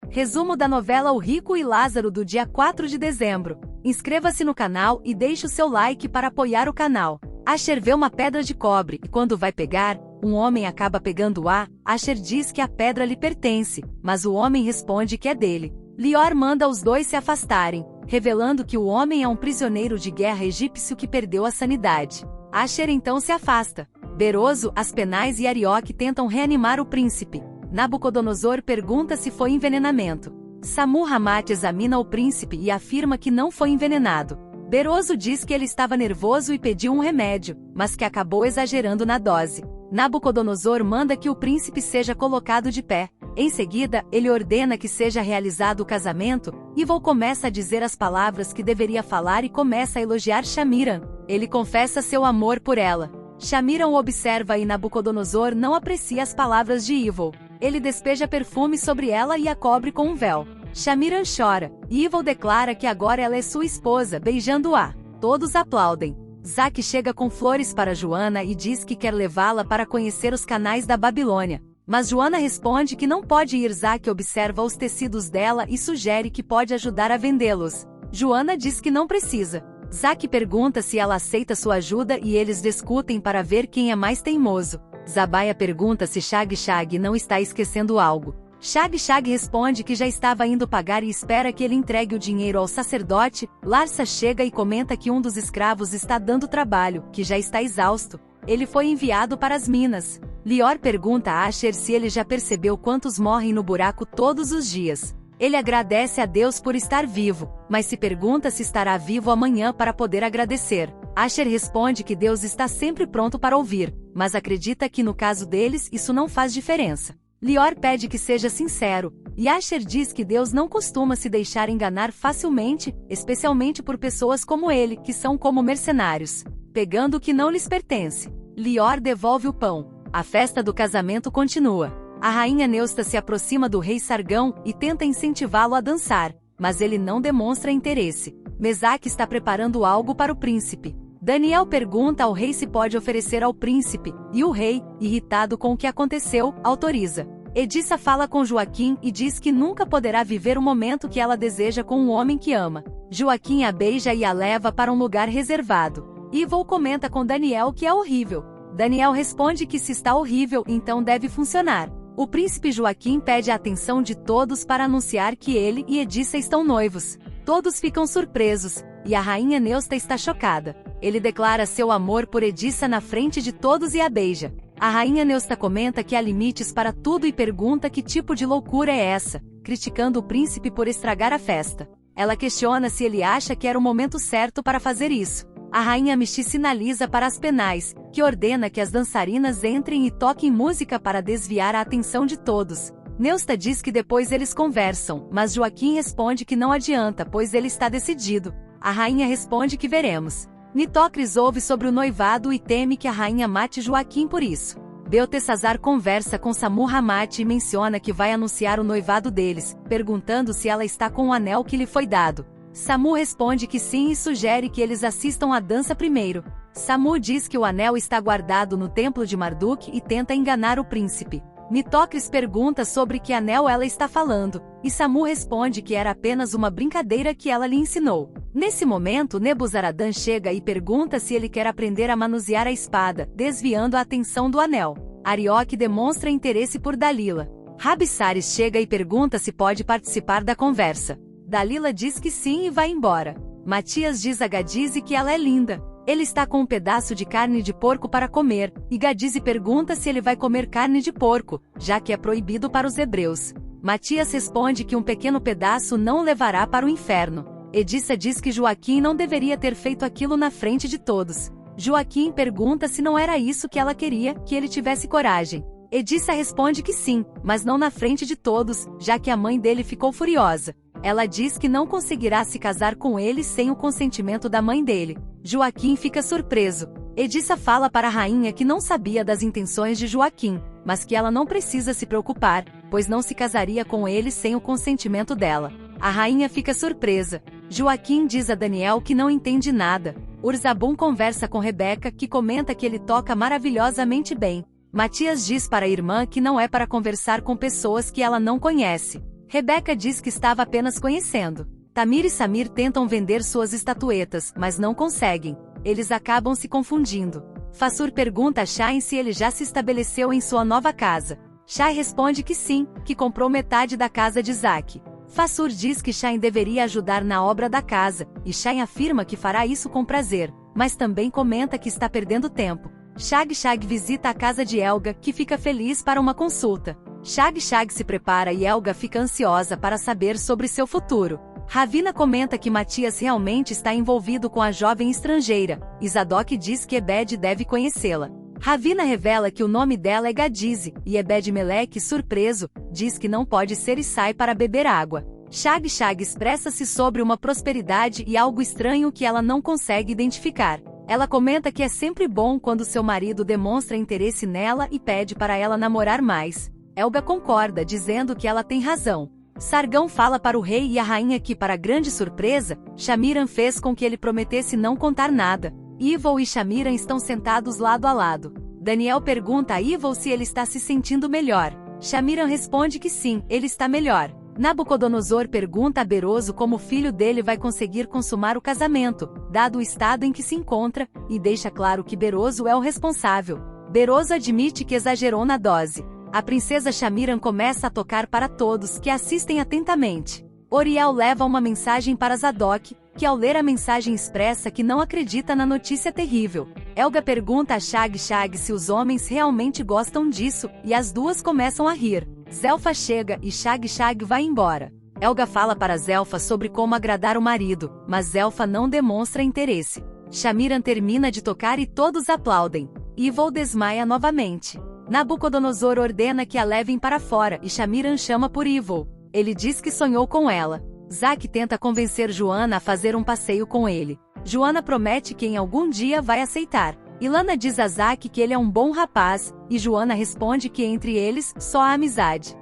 Resumo da novela O Rico e Lázaro do dia 4 de dezembro. Inscreva-se no canal e deixe o seu like para apoiar o canal. Asher vê uma pedra de cobre e quando vai pegar, um homem acaba pegando-a. Asher diz que a pedra lhe pertence, mas o homem responde que é dele. Lior manda os dois se afastarem, revelando que o homem é um prisioneiro de guerra egípcio que perdeu a sanidade. Asher então se afasta. Beroso, Aspenais e Arioque tentam reanimar o príncipe. Nabucodonosor pergunta se foi envenenamento. Sammu-Ramate examina o príncipe e afirma que não foi envenenado. Beroso diz que ele estava nervoso e pediu um remédio, mas que acabou exagerando na dose. Nabucodonosor manda que o príncipe seja colocado de pé. Em seguida, ele ordena que seja realizado o casamento. Ivo começa a dizer as palavras que deveria falar e começa a elogiar Shamiran. Ele confessa seu amor por ela. Shamiran o observa e Nabucodonosor não aprecia as palavras de Ivo. Ele despeja perfume sobre ela e a cobre com um véu. Shamiran chora. Ivo declara que agora ela é sua esposa, beijando-a. Todos aplaudem. Zaque chega com flores para Joana e diz que quer levá-la para conhecer os canais da Babilônia. Mas Joana responde que não pode ir. Zaque observa os tecidos dela e sugere que pode ajudar a vendê-los. Joana diz que não precisa. Zaque pergunta se ela aceita sua ajuda e eles discutem para ver quem é mais teimoso. Zabaia pergunta se Shag não está esquecendo algo. Shag responde que já estava indo pagar e espera que ele entregue o dinheiro ao sacerdote. Larsa chega e comenta que um dos escravos está dando trabalho, que já está exausto. Ele foi enviado para as minas. Lior pergunta a Asher se ele já percebeu quantos morrem no buraco todos os dias. Ele agradece a Deus por estar vivo, mas se pergunta se estará vivo amanhã para poder agradecer. Asher responde que Deus está sempre pronto para ouvir, mas acredita que no caso deles isso não faz diferença. Lior pede que seja sincero, e Asher diz que Deus não costuma se deixar enganar facilmente, especialmente por pessoas como ele, que são como mercenários, pegando o que não lhes pertence. Lior devolve o pão. A festa do casamento continua. A rainha Neusta se aproxima do rei Sargão e tenta incentivá-lo a dançar, mas ele não demonstra interesse. Mesaque está preparando algo para o príncipe. Daniel pergunta ao rei se pode oferecer ao príncipe, e o rei, irritado com o que aconteceu, autoriza. Edissa fala com Joaquim e diz que nunca poderá viver o momento que ela deseja com um homem que ama. Joaquim a beija e a leva para um lugar reservado. Ivo comenta com Daniel que é horrível. Daniel responde que se está horrível, então deve funcionar. O príncipe Joaquim pede a atenção de todos para anunciar que ele e Edissa estão noivos. Todos ficam surpresos, e a rainha Neusta está chocada. Ele declara seu amor por Edissa na frente de todos e a beija. A rainha Neusta comenta que há limites para tudo e pergunta que tipo de loucura é essa, criticando o príncipe por estragar a festa. Ela questiona se ele acha que era o momento certo para fazer isso. A rainha Mixi sinaliza para Aspenais, que ordena que as dançarinas entrem e toquem música para desviar a atenção de todos. Neusta diz que depois eles conversam, mas Joaquim responde que não adianta, pois ele está decidido. A rainha responde que veremos. Nitocris ouve sobre o noivado e teme que a rainha mate Joaquim por isso. Beltesazar conversa com Sammu-Ramate e menciona que vai anunciar o noivado deles, perguntando se ela está com o anel que lhe foi dado. Sammu responde que sim e sugere que eles assistam à dança primeiro. Sammu diz que o anel está guardado no templo de Marduk e tenta enganar o príncipe. Nitocris pergunta sobre que anel ela está falando, e Sammu responde que era apenas uma brincadeira que ela lhe ensinou. Nesse momento, Nebuzaradan chega e pergunta se ele quer aprender a manusear a espada, desviando a atenção do anel. Arioque demonstra interesse por Dalila. Rabissares chega e pergunta se pode participar da conversa. Dalila diz que sim e vai embora. Matias diz a Gadize que ela é linda. Ele está com um pedaço de carne de porco para comer, e Gadize pergunta se ele vai comer carne de porco, já que é proibido para os hebreus. Matias responde que um pequeno pedaço não o levará para o inferno. Edissa diz que Joaquim não deveria ter feito aquilo na frente de todos. Joaquim pergunta se não era isso que ela queria, que ele tivesse coragem. Edissa responde que sim, mas não na frente de todos, já que a mãe dele ficou furiosa. Ela diz que não conseguirá se casar com ele sem o consentimento da mãe dele. Joaquim fica surpreso. Edissa fala para a rainha que não sabia das intenções de Joaquim, mas que ela não precisa se preocupar, pois não se casaria com ele sem o consentimento dela. A rainha fica surpresa. Joaquim diz a Daniel que não entende nada. Urzabum conversa com Rebeca, que comenta que ele toca maravilhosamente bem. Matias diz para a irmã que não é para conversar com pessoas que ela não conhece. Rebeca diz que estava apenas conhecendo. Tamir e Samir tentam vender suas estatuetas, mas não conseguem. Eles acabam se confundindo. Fassur pergunta a Shai se ele já se estabeleceu em sua nova casa. Shai responde que sim, que comprou metade da casa de Zack. Fassur diz que Shai deveria ajudar na obra da casa, e Shai afirma que fará isso com prazer, mas também comenta que está perdendo tempo. Shag visita a casa de Helga, que fica feliz para uma consulta. Shag se prepara e Helga fica ansiosa para saber sobre seu futuro. Ravina comenta que Matias realmente está envolvido com a jovem estrangeira, e Zadok diz que Ebed deve conhecê-la. Ravina revela que o nome dela é Gadize, e Ebed-Meleque, surpreso, diz que não pode ser e sai para beber água. Shag expressa-se sobre uma prosperidade e algo estranho que ela não consegue identificar. Ela comenta que é sempre bom quando seu marido demonstra interesse nela e pede para ela namorar mais. Helga concorda, dizendo que ela tem razão. Sargão fala para o rei e a rainha que, para grande surpresa, Shamiran fez com que ele prometesse não contar nada. Evil e Shamiran estão sentados lado a lado. Daniel pergunta a Evil se ele está se sentindo melhor. Shamiran responde que sim, ele está melhor. Nabucodonosor pergunta a Beroso como o filho dele vai conseguir consumar o casamento, dado o estado em que se encontra, e deixa claro que Beroso é o responsável. Beroso admite que exagerou na dose. A princesa Shamiran começa a tocar para todos que assistem atentamente. Oriel leva uma mensagem para Zadok, que ao ler a mensagem expressa que não acredita na notícia terrível. Helga pergunta a Shag se os homens realmente gostam disso, e as duas começam a rir. Zelfa chega e Shag vai embora. Helga fala para Zelfa sobre como agradar o marido, mas Zelfa não demonstra interesse. Shamiran termina de tocar e todos aplaudem. Evil desmaia novamente. Nabucodonosor ordena que a levem para fora e Shamiran chama por Evil. Ele diz que sonhou com ela. Zack tenta convencer Joana a fazer um passeio com ele. Joana promete que em algum dia vai aceitar. Ilana diz a Zack que ele é um bom rapaz, e Joana responde que entre eles só há amizade.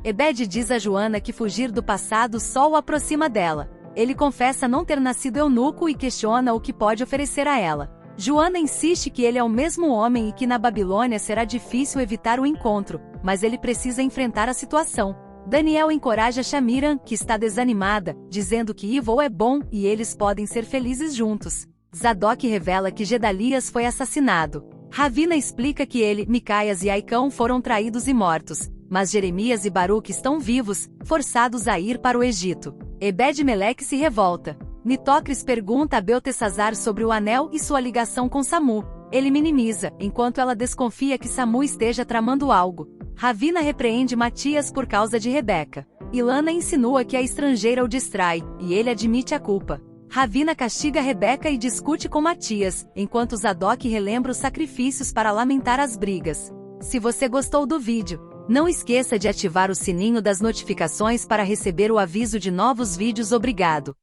Ebed diz a Joana que fugir do passado só o aproxima dela. Ele confessa não ter nascido eunuco e questiona o que pode oferecer a ela. Joana insiste que ele é o mesmo homem e que na Babilônia será difícil evitar o encontro, mas ele precisa enfrentar a situação. Daniel encoraja Shamiran, que está desanimada, dizendo que Evil é bom e eles podem ser felizes juntos. Zadok revela que Gedalias foi assassinado. Ravina explica que ele, Micaias e Aicão foram traídos e mortos, mas Jeremias e Baruque estão vivos, forçados a ir para o Egito. Ebed-Meleque se revolta. Nitocris pergunta a Beltesazar sobre o anel e sua ligação com Samu. Ele minimiza, enquanto ela desconfia que Samu esteja tramando algo. Ravina repreende Matias por causa de Rebeca. Ilana insinua que a estrangeira o distrai, e ele admite a culpa. Ravina castiga Rebeca e discute com Matias, enquanto Zadok relembra os sacrifícios para lamentar as brigas. Se você gostou do vídeo, não esqueça de ativar o sininho das notificações para receber o aviso de novos vídeos. Obrigado.